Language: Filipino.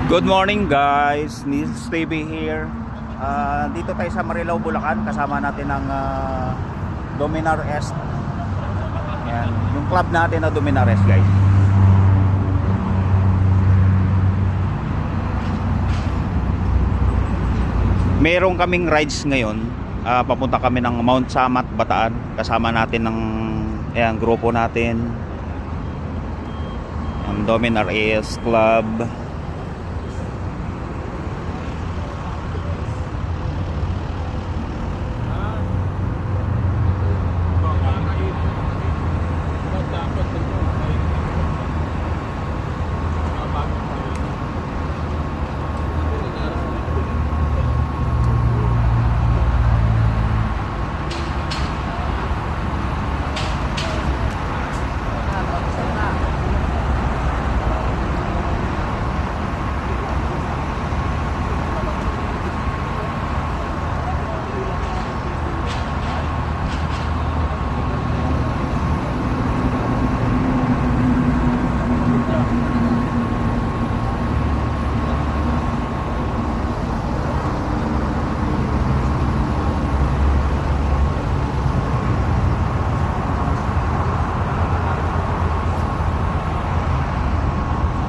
Good morning guys, Nils TV here. Dito tayo sa Marilao, Bulacan. Kasama natin ang Dominar Est. Yan, yung club natin na Dominar Est guys. Meron kaming rides ngayon. Papunta kami ng Mount Samat, Bataan. Kasama natin ng grupo natin. Ang Dominar Est Club.